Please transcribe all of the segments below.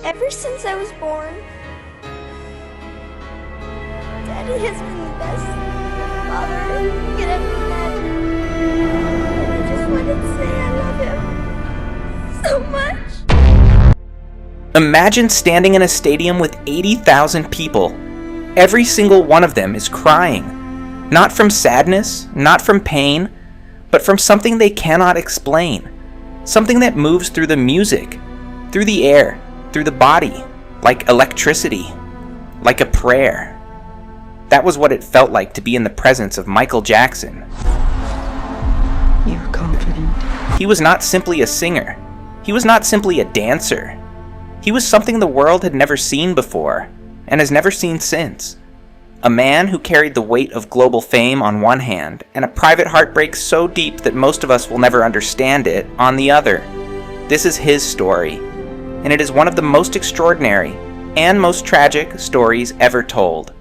Ever since I was born, Daddy has been the best father you could ever imagine. And I just wanted to say I love him so much. Imagine standing in a stadium with 80,000 people. Every single one of them is crying. Not from sadness, not from pain, but from something they cannot explain. Something that moves through the music, through the air, through the body, like electricity, like a prayer. That was what it felt like to be in the presence of Michael Jackson. You're confident. He was not simply a singer. He was not simply a dancer. He was something the world had never seen before, and has never seen since. A man who carried the weight of global fame on one hand, and a private heartbreak so deep that most of us will never understand it on the other. This is his story, and it is one of the most extraordinary and most tragic stories ever told.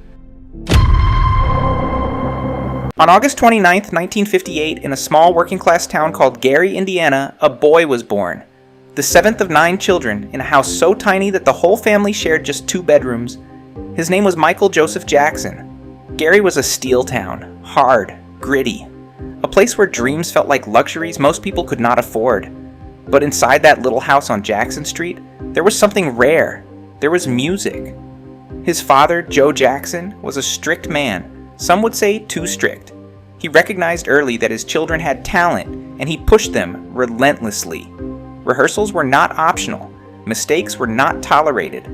On August 29, 1958, in a small working-class town called Gary, Indiana, a boy was born. The seventh of 9 children, in a house so tiny that the whole family shared just 2 bedrooms. His name was Michael Joseph Jackson. Gary was a steel town, hard, gritty, a place where dreams felt like luxuries most people could not afford. But inside that little house on Jackson Street, there was something rare. There was music. His father, Joe Jackson, was a strict man, some would say too strict. He recognized early that his children had talent, and he pushed them relentlessly. Rehearsals were not optional. Mistakes were not tolerated.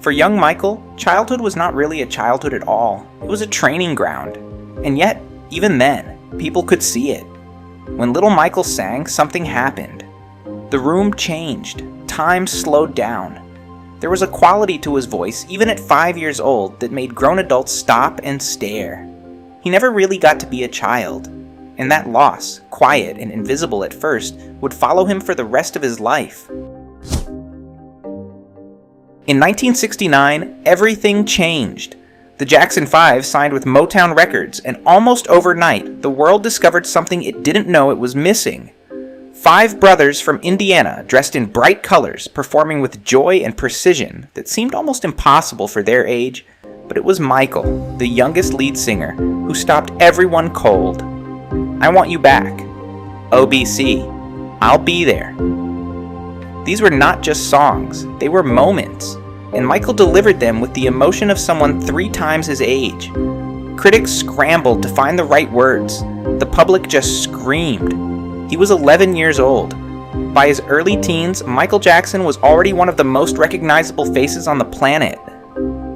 For young Michael, childhood was not really a childhood at all. It was a training ground. And yet, even then, people could see it. When little Michael sang, something happened. The room changed. Time slowed down. There was a quality to his voice, even at 5 years old, that made grown adults stop and stare. He never really got to be a child, and that loss, quiet and invisible at first, would follow him for the rest of his life. In 1969, everything changed. The Jackson 5 signed with Motown Records, and almost overnight, the world discovered something it didn't know it was missing. 5 brothers from Indiana, dressed in bright colors, performing with joy and precision that seemed almost impossible for their age, but it was Michael, the youngest lead singer, who stopped everyone cold. I Want You Back, OBC, I'll Be There. These were not just songs, they were moments, and Michael delivered them with the emotion of someone 3 times his age. Critics scrambled to find the right words. The public just screamed. He was 11 years old. By his early teens, Michael Jackson was already one of the most recognizable faces on the planet.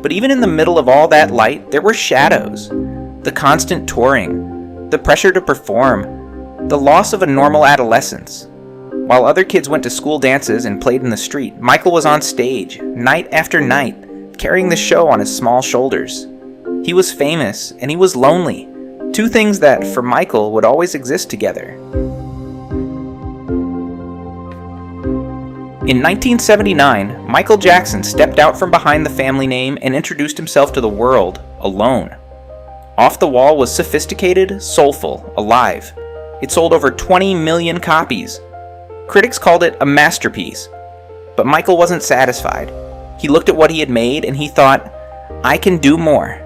But even in the middle of all that light, there were shadows. The constant touring, the pressure to perform, the loss of a normal adolescence. While other kids went to school dances and played in the street, Michael was on stage, night after night, carrying the show on his small shoulders. He was famous, and he was lonely. 2 things that, for Michael, would always exist together. In 1979, Michael Jackson stepped out from behind the family name and introduced himself to the world, alone. Off the Wall was sophisticated, soulful, alive. It sold over 20 million copies. Critics called it a masterpiece. But Michael wasn't satisfied. He looked at what he had made and he thought, I can do more.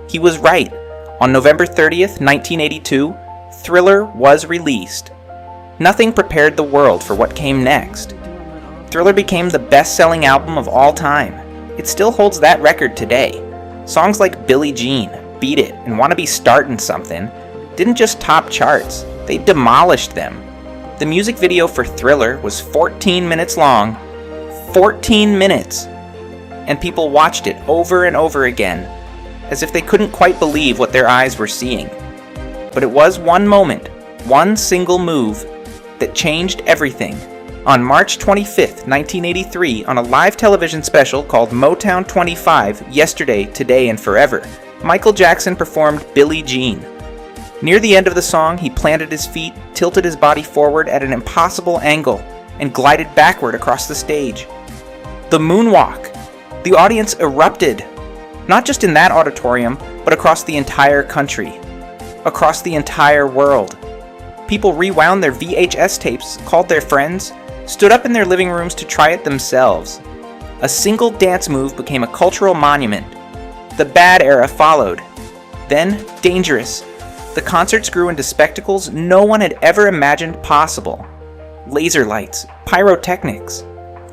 He was right. On November 30th, 1982, Thriller was released. Nothing prepared the world for what came next. Thriller became the best-selling album of all time. It still holds that record today. Songs like Billie Jean, Beat It, and Wanna Be Startin' Something didn't just top charts, they demolished them. The music video for Thriller was 14 minutes long. 14 minutes! And people watched it over and over again, as if they couldn't quite believe what their eyes were seeing. But it was one moment, one single move, that changed everything. On March 25, 1983, on a live television special called Motown 25, Yesterday, Today, and Forever, Michael Jackson performed Billie Jean. Near the end of the song, he planted his feet, tilted his body forward at an impossible angle, and glided backward across the stage. The Moonwalk! The audience erupted, not just in that auditorium, but across the entire country, across the entire world. People rewound their VHS tapes, called their friends, stood up in their living rooms to try it themselves. A single dance move became a cultural monument. The bad era followed. Then, dangerous. The concerts grew into spectacles no one had ever imagined possible. Laser lights, pyrotechnics.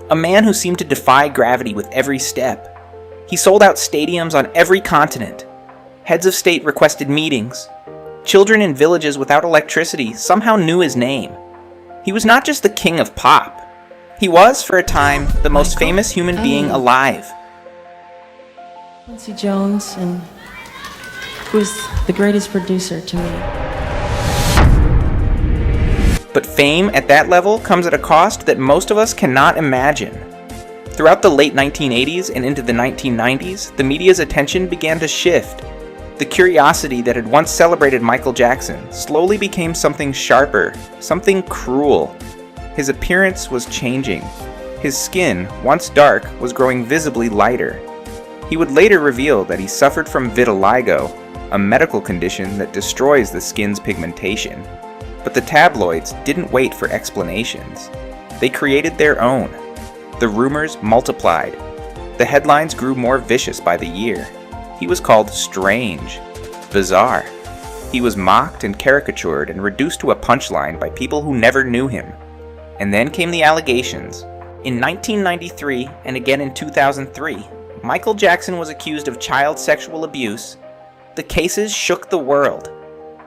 A man who seemed to defy gravity with every step. He sold out stadiums on every continent. Heads of state requested meetings. Children in villages without electricity somehow knew his name. He was not just the king of pop. He was, for a time, the most famous human being alive. Quincy Jones, and was the greatest producer to me. But fame at that level comes at a cost that most of us cannot imagine. Throughout the late 1980s and into the 1990s, the media's attention began to shift. The curiosity that had once celebrated Michael Jackson slowly became something sharper, something cruel. His appearance was changing. His skin, once dark, was growing visibly lighter. He would later reveal that he suffered from vitiligo, a medical condition that destroys the skin's pigmentation. But the tabloids didn't wait for explanations. They created their own. The rumors multiplied. The headlines grew more vicious by the year. He was called strange, bizarre. He was mocked and caricatured and reduced to a punchline by people who never knew him. And then came the allegations. In 1993 and again in 2003, Michael Jackson was accused of child sexual abuse. The cases shook the world.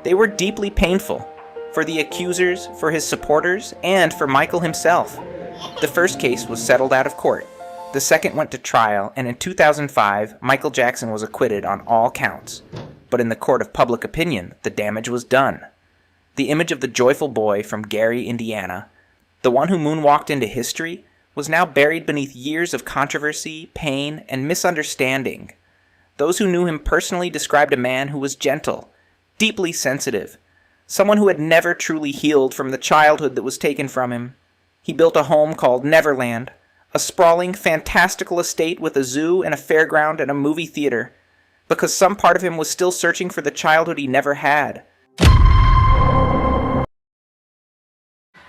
They were deeply painful, for the accusers, for his supporters, and for Michael himself. The first case was settled out of court. The second went to trial, and in 2005, Michael Jackson was acquitted on all counts. But in the court of public opinion, the damage was done. The image of the joyful boy from Gary, Indiana, the one who moonwalked into history, was now buried beneath years of controversy, pain, and misunderstanding. Those who knew him personally described a man who was gentle, deeply sensitive, someone who had never truly healed from the childhood that was taken from him. He built a home called Neverland, a sprawling, fantastical estate with a zoo and a fairground and a movie theater, because some part of him was still searching for the childhood he never had.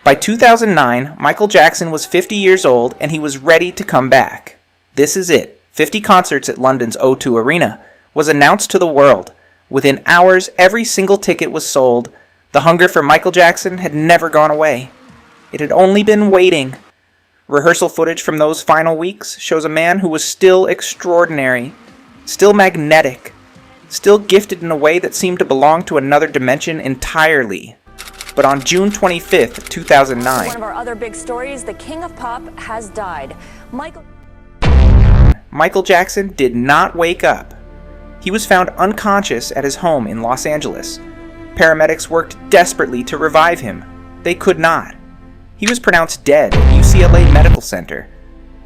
By 2009, Michael Jackson was 50 years old and he was ready to come back. This is it. 50 concerts at London's O2 Arena was announced to the world. Within hours, every single ticket was sold. The hunger for Michael Jackson had never gone away. It had only been waiting. Rehearsal footage from those final weeks shows a man who was still extraordinary, still magnetic, still gifted in a way that seemed to belong to another dimension entirely. But on June 25th, 2009... One of our other big stories, the king of pop has died. Michael Jackson did not wake up. He was found unconscious at his home in Los Angeles. Paramedics worked desperately to revive him. They could not. He was pronounced dead at UCLA Medical Center.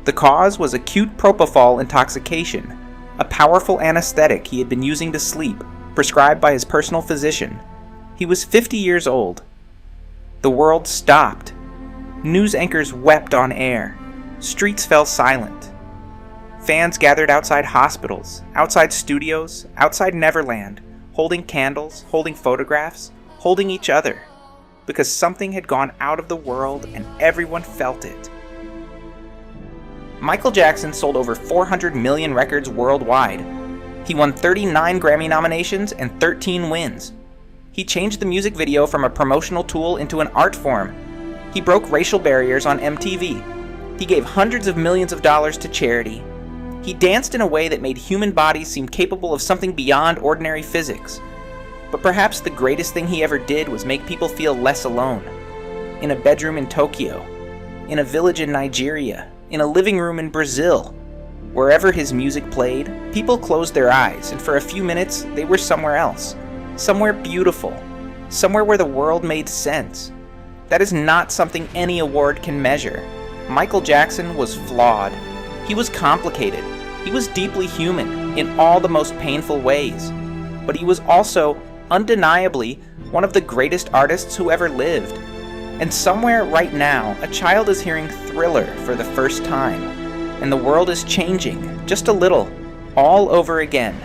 The cause was acute propofol intoxication, a powerful anesthetic he had been using to sleep, prescribed by his personal physician. He was 50 years old. The world stopped. News anchors wept on air. Streets fell silent. Fans gathered outside hospitals, outside studios, outside Neverland, holding candles, holding photographs, holding each other, because something had gone out of the world and everyone felt it. Michael Jackson sold over 400 million records worldwide. He won 39 Grammy nominations and 13 wins. He changed the music video from a promotional tool into an art form. He broke racial barriers on MTV. He gave hundreds of millions of dollars to charity. He danced in a way that made human bodies seem capable of something beyond ordinary physics. But perhaps the greatest thing he ever did was make people feel less alone. In a bedroom in Tokyo, in a village in Nigeria, in a living room in Brazil. Wherever his music played, people closed their eyes, and for a few minutes, they were somewhere else. Somewhere beautiful. Somewhere where the world made sense. That is not something any award can measure. Michael Jackson was flawed. He was complicated. He was deeply human in all the most painful ways. But he was also, undeniably, one of the greatest artists who ever lived. And somewhere right now, a child is hearing Thriller for the first time. And the world is changing, just a little, all over again.